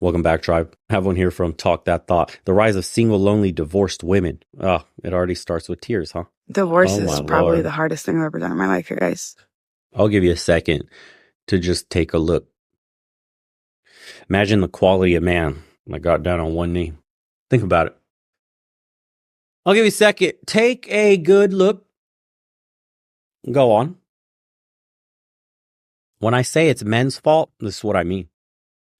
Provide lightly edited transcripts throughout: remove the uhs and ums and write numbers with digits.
Welcome back, tribe. I have one here from Talk That Thought. The rise of single, lonely, divorced women. Oh, it already starts with tears, huh? Divorce Oh, is my probably Lord. the hardest thing I've ever done in my life, you guys. I'll give you a second to just take a look. Imagine the quality of man that got down on one knee. Think about it. I'll give you a second. Take a good look. Go on. When I say it's men's fault, this is what I mean.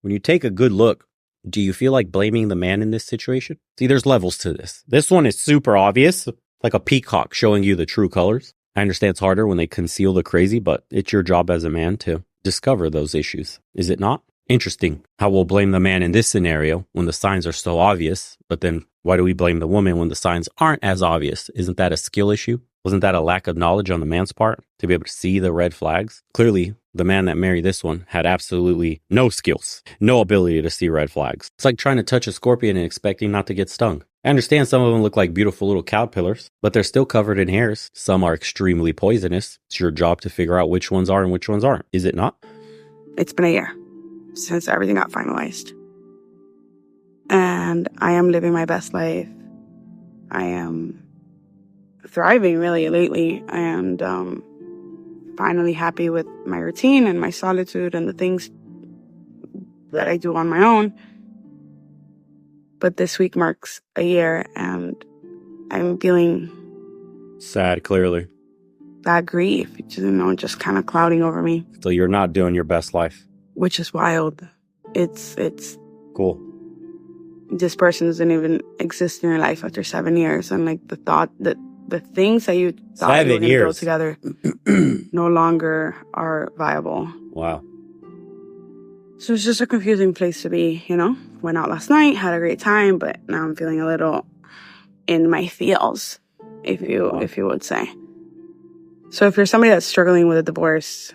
When you take a good look, do you feel like blaming the man in this situation? See, there's levels to this. This one is super obvious, like a peacock showing you the true colors. I understand it's harder when they conceal the crazy, but it's your job as a man to discover those issues. Is it not? Interesting how we'll blame the man in this scenario when the signs are so obvious, but then why do we blame the woman when the signs aren't as obvious? Isn't that a skill issue? Wasn't that a lack of knowledge on the man's part to be able to see the red flags? Clearly, the man that married this one had absolutely no skills, no ability to see red flags. It's like trying to touch a scorpion and expecting not to get stung. I understand some of them look like beautiful little caterpillars, but they're still covered in hairs. Some are extremely poisonous. It's your job to figure out which ones are and which ones aren't. Is it not? It's been a year since everything got finalized. And I am living my best life. I am thriving really lately, and finally happy with my routine and my solitude and the things that I do on my own. But this week marks a year, and I'm feeling sad, clearly. That grief, just kind of clouding over me. So you're not doing your best life. Which is wild. It's cool. This person doesn't even exist in your life after 7 years, and like the thought that the things that you thought you were going to build together no longer are viable. Wow. So it's just a confusing place to be, Went out last night, had a great time, but now I'm feeling a little in my feels, if you would say. So if you're somebody that's struggling with a divorce,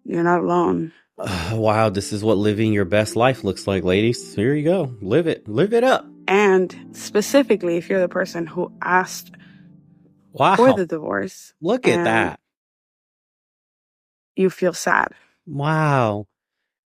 you're not alone. Wow, this is what living your best life looks like, ladies. Here you go. Live it up. And specifically, if you're the person who asked for the divorce. Look at that. You feel sad. Wow.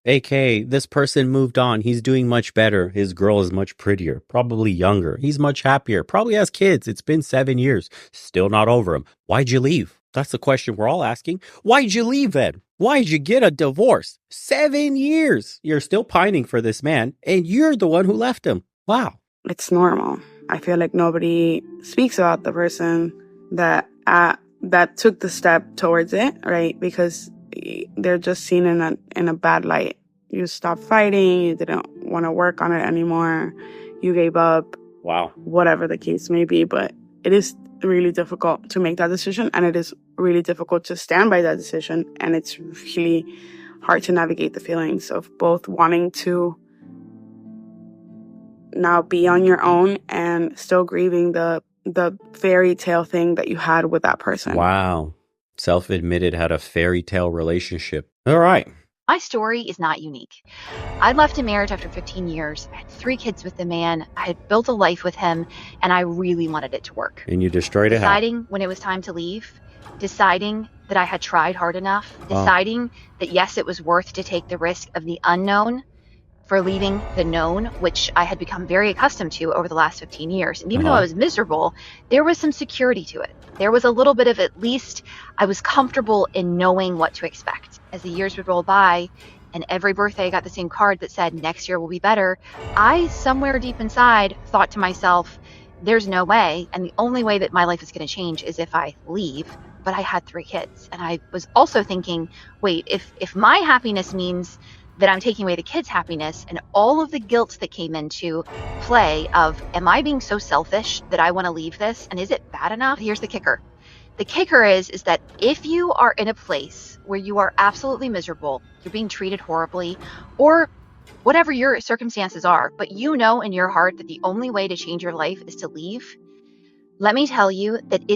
AK, this person moved on. He's doing much better. His girl is much prettier, probably younger. He's much happier, probably has kids. It's been 7 years. Still not over him. Why'd you leave? That's the question we're all asking. Why'd you leave then? Why'd you get a divorce? 7 years. You're still pining for this man, and you're the one who left him. Wow. It's normal. I feel like nobody speaks about the person that took the step towards it, right? Because they're just seen in a bad light. You stopped fighting. You didn't want to work on it anymore. You gave up. Wow. Whatever the case may be. But it is really difficult to make that decision, and it is really difficult to stand by that decision. And it's really hard to navigate the feelings of both wanting to now be on your own and still grieving the fairy tale thing that you had with that person. Wow. Self-admitted had a fairy tale relationship. All right. My story is not unique. I left a marriage after 15 years. I had 3 kids with the man. I had built a life with him, and I really wanted it to work. And you destroyed it. Deciding when it was time to leave, deciding that I had tried hard enough, deciding that yes, it was worth to take the risk of the unknown for leaving the known, which I had become very accustomed to over the last 15 years. And even though I was miserable, there was some security to it. There was a little bit of, at least I was comfortable in knowing what to expect. As the years would roll by, and every birthday I got the same card that said, next year will be better, I, somewhere deep inside, thought to myself, there's no way, and the only way that my life is going to change is if I leave. But I had 3 kids. And I was also thinking, wait, if my happiness means that I'm taking away the kids' happiness, and all of the guilt that came into play of, am I being so selfish that I want to leave this? And is it bad enough? Here's the kicker. The kicker is that if you are in a place where you are absolutely miserable, you're being treated horribly, or whatever your circumstances are, but you know in your heart that the only way to change your life is to leave, let me tell you that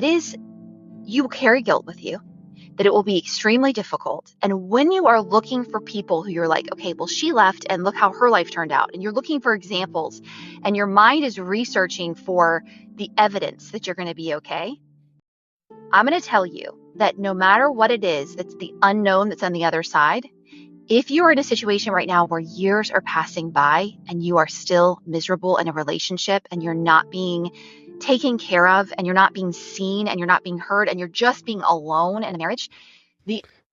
you will carry guilt with you, that it will be extremely difficult. And when you are looking for people who you're like, okay, well, she left and look how her life turned out, and you're looking for examples, and your mind is researching for the evidence that you're going to be okay, I'm going to tell you that no matter what it is, that's the unknown that's on the other side, If you are in a situation right now where years are passing by and you are still miserable in a relationship and you're not being taken care of and you're not being seen and you're not being heard and you're just being alone in a marriage,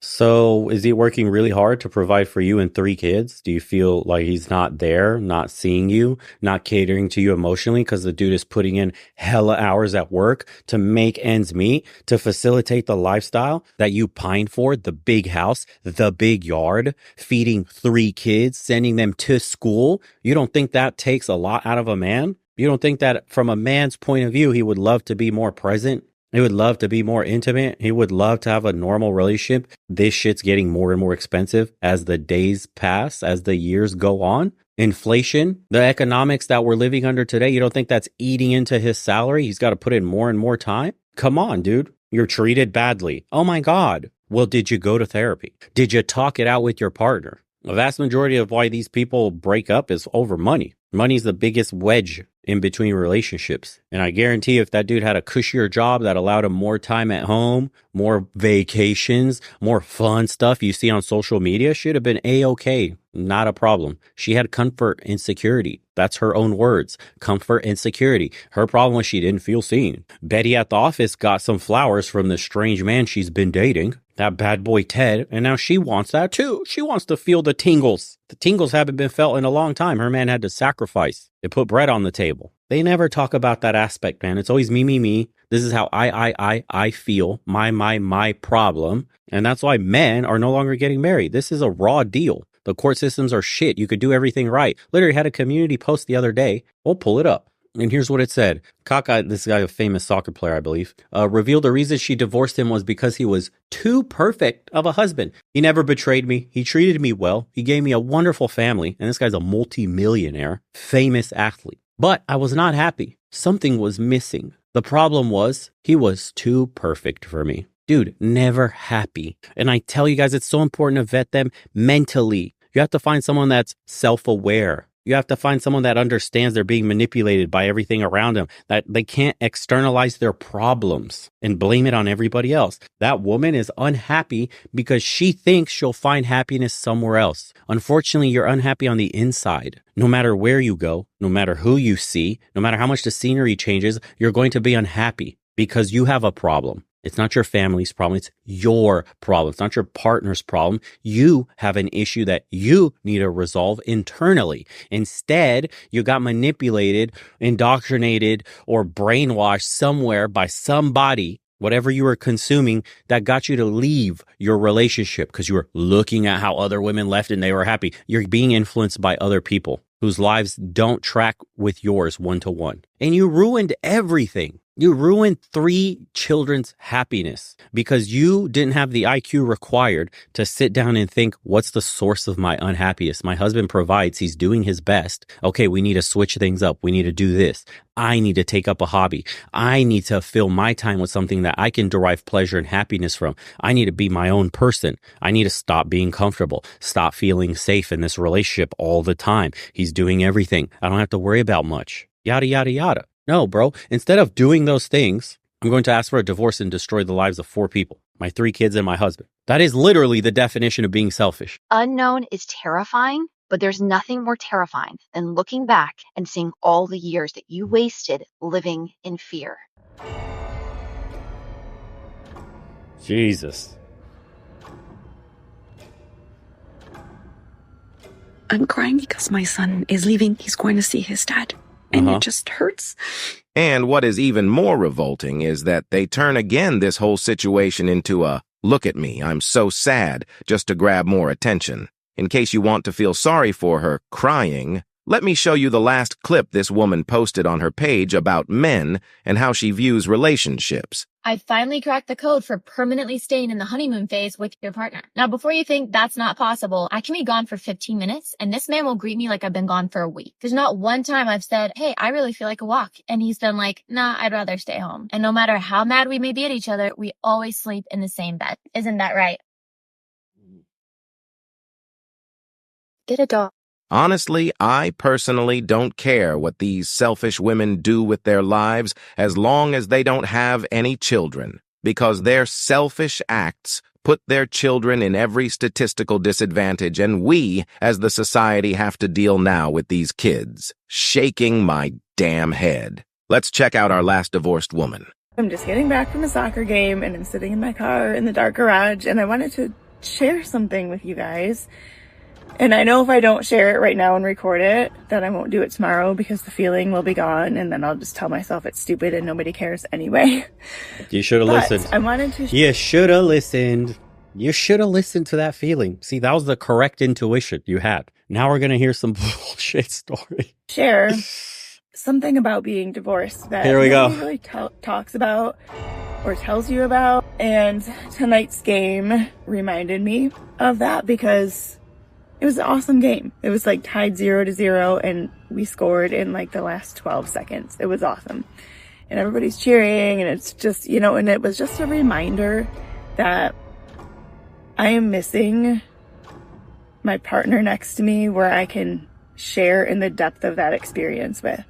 So is he working really hard to provide for you and 3 kids? Do you feel like he's not there, not seeing you, not catering to you emotionally because the dude is putting in hella hours at work to make ends meet, to facilitate the lifestyle that you pine for, the big house, the big yard, feeding 3 kids, sending them to school? You don't think that takes a lot out of a man? You don't think that from a man's point of view, he would love to be more present? He would love to be more intimate. He would love to have a normal relationship. This shit's getting more and more expensive as the days pass, as the years go on. Inflation, the economics that we're living under today, you don't think that's eating into his salary? He's got to put in more and more time? Come on, dude. You're treated badly. Oh my God. Well, did you go to therapy? Did you talk it out with your partner? The vast majority of why these people break up is over money. Money's the biggest wedge in between relationships. And I guarantee if that dude had a cushier job that allowed him more time at home, more vacations, more fun stuff you see on social media, should have been A-okay. Not a problem. She had comfort and security. That's her own words. Comfort and security. Her problem was she didn't feel seen. Betty at the office got some flowers from the strange man she's been dating, that bad boy Ted, and now she wants that too. She wants to feel the tingles. The tingles haven't been felt in a long time. Her man had to sacrifice to put bread on the table. They never talk about that aspect, man. It's always me, me, me. This is how I feel. My problem. And that's why men are no longer getting married. This is a raw deal. The court systems are shit. You could do everything right. Literally had a community post the other day. We'll pull it up. And here's what it said. Kaka, this guy, a famous soccer player, I believe, revealed the reason she divorced him was because he was too perfect of a husband. He never betrayed me. He treated me well. He gave me a wonderful family. And this guy's a multi-millionaire, famous athlete. But I was not happy. Something was missing. The problem was he was too perfect for me. Dude, never happy. And I tell you guys, it's so important to vet them mentally. You have to find someone that's self-aware. You have to find someone that understands they're being manipulated by everything around them, that they can't externalize their problems and blame it on everybody else. That woman is unhappy because she thinks she'll find happiness somewhere else. Unfortunately, you're unhappy on the inside. No matter where you go, no matter who you see, no matter how much the scenery changes, you're going to be unhappy because you have a problem. It's not your family's problem. It's your problem. It's not your partner's problem. You have an issue that you need to resolve internally. Instead, you got manipulated, indoctrinated, or brainwashed somewhere by somebody, whatever you were consuming, that got you to leave your relationship because you were looking at how other women left and they were happy. You're being influenced by other people whose lives don't track with yours one-to-one. And you ruined everything. You ruined 3 children's happiness because you didn't have the IQ required to sit down and think, what's the source of my unhappiness? My husband provides. He's doing his best. Okay, we need to switch things up. We need to do this. I need to take up a hobby. I need to fill my time with something that I can derive pleasure and happiness from. I need to be my own person. I need to stop being comfortable, stop feeling safe in this relationship all the time. He's doing everything. I don't have to worry about much. Yada, yada, yada. No, bro. Instead of doing those things, I'm going to ask for a divorce and destroy the lives of 4 people, my 3 kids and my husband. That is literally the definition of being selfish. Unknown is terrifying, but there's nothing more terrifying than looking back and seeing all the years that you wasted living in fear. Jesus. I'm crying because my son is leaving. He's going to see his dad. And it just hurts. And what is even more revolting is that they turn again this whole situation into a, look at me, I'm so sad, just to grab more attention. In case you want to feel sorry for her crying, let me show you the last clip this woman posted on her page about men and how she views relationships. I finally cracked the code for permanently staying in the honeymoon phase with your partner. Now, before you think that's not possible, I can be gone for 15 minutes and this man will greet me like I've been gone for a week. There's not one time I've said, hey, I really feel like a walk. And he's done like, nah, I'd rather stay home. And no matter how mad we may be at each other, we always sleep in the same bed. Isn't that right? Get a dog. Honestly, I personally don't care what these selfish women do with their lives as long as they don't have any children, because their selfish acts put their children in every statistical disadvantage, and we, as the society, have to deal now with these kids. Shaking my damn head. Let's check out our last divorced woman. I'm just getting back from a soccer game, and I'm sitting in my car in the dark garage, and I wanted to share something with you guys. And I know if I don't share it right now and record it, that I won't do it tomorrow because the feeling will be gone, and then I'll just tell myself it's stupid and nobody cares anyway. You should have listened. I wanted to... You should have listened. You should have listened to that feeling. See, that was the correct intuition you had. Now we're going to hear some bullshit story. Share something about being divorced that Here we go. nobody really talks about or tells you about. And tonight's game reminded me of that because it was an awesome game. It was like tied 0-0 and we scored in like the last 12 seconds. It was awesome. And everybody's cheering and it's just, you know, and it was just a reminder that I am missing my partner next to me where I can share in the depth of that experience with.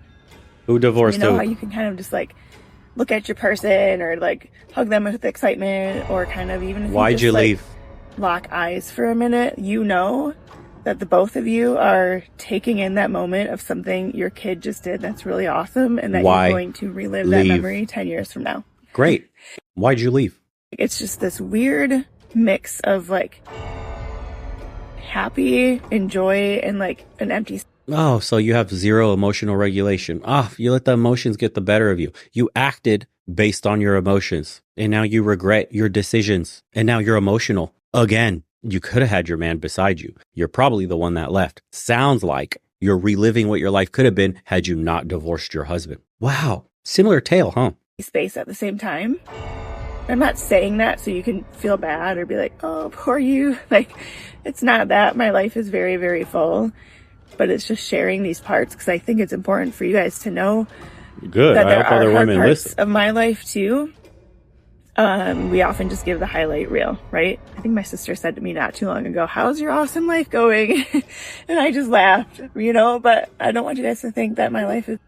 Who divorced who? You know who? how you can kind of just like look at your person or like hug them with excitement or kind of even if Why'd you leave? Lock eyes for a minute, you know that the both of you are taking in that moment of something your kid just did that's really awesome and that you're going to relive that memory 10 years from now. Great. Why'd you leave? It's just this weird mix of like happy and joy and like an empty. Oh, so you have zero emotional regulation. You let the emotions get the better of you. You acted based on your emotions and now you regret your decisions and now you're emotional again. You could have had your man beside you. You're probably the one that left. Sounds like you're reliving what your life could have been had you not divorced your husband. Wow. Similar tale, huh? Space at the same time. I'm not saying that so you can feel bad or be like, oh, poor you. Like, it's not that. My life is very, very full. But it's just sharing these parts because I think it's important for you guys to know Good. that I there hope other are hard women parts listen. of my life too. We often just give the highlight reel, right? I think my sister said to me not too long ago, how's your awesome life going? And I just laughed, you know, but I don't want you guys to think that my life is...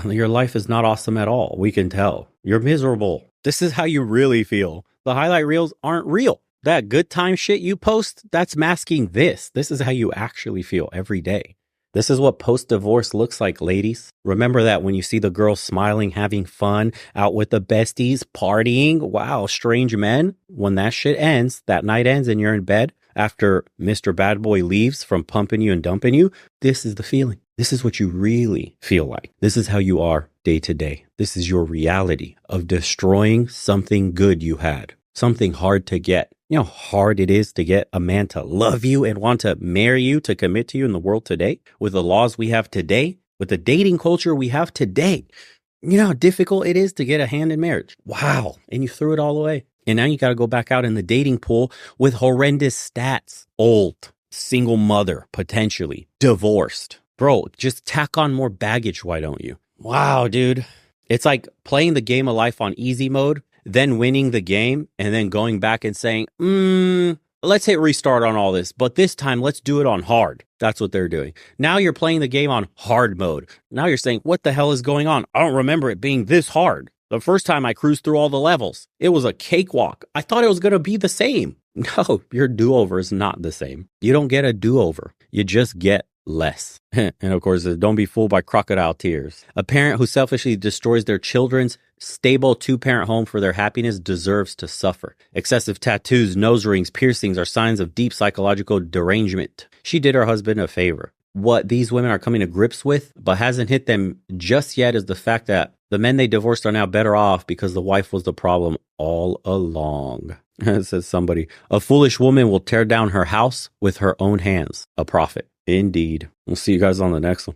Your life is not awesome at all. We can tell. You're miserable. This is how you really feel. The highlight reels aren't real. That good time shit you post, that's masking this. This is how you actually feel every day. This is what post-divorce looks like, ladies. Remember that when you see the girl smiling, having fun, out with the besties, partying. Wow, strange men. When that shit ends, that night ends and you're in bed after Mr. Bad Boy leaves from pumping you and dumping you, this is the feeling. This is what you really feel like. This is how you are day to day. This is your reality of destroying something good you had, something hard to get. You know how hard it is to get a man to love you and want to marry you, to commit to you in the world today, with the laws we have today, with the dating culture we have today. You know how difficult it is to get a hand in marriage. Wow. And you threw it all away. And now you got to go back out in the dating pool with horrendous stats. Old, single mother, potentially, divorced. Bro, just tack on more baggage, why don't you? Wow, dude. It's like playing the game of life on easy mode, then winning the game and then going back and saying, let's hit restart on all this, but this time let's do it on hard. That's what they're doing. Now you're playing the game on hard mode. Now you're saying, what the hell is going on? I don't remember it being this hard. The first time I cruised through all the levels, it was a cakewalk. I thought it was going to be the same. No, your do-over is not the same. You don't get a do-over. You just get less. And of course, don't be fooled by crocodile tears. A parent who selfishly destroys their children's stable two-parent home for their happiness deserves to suffer. Excessive tattoos, nose rings, piercings are signs of deep psychological derangement. She did her husband a favor. What these women are coming to grips with, but hasn't hit them just yet, is the fact that the men they divorced are now better off because the wife was the problem all along. Says somebody. A foolish woman will tear down her house with her own hands. A prophet. Indeed. We'll see you guys on the next one.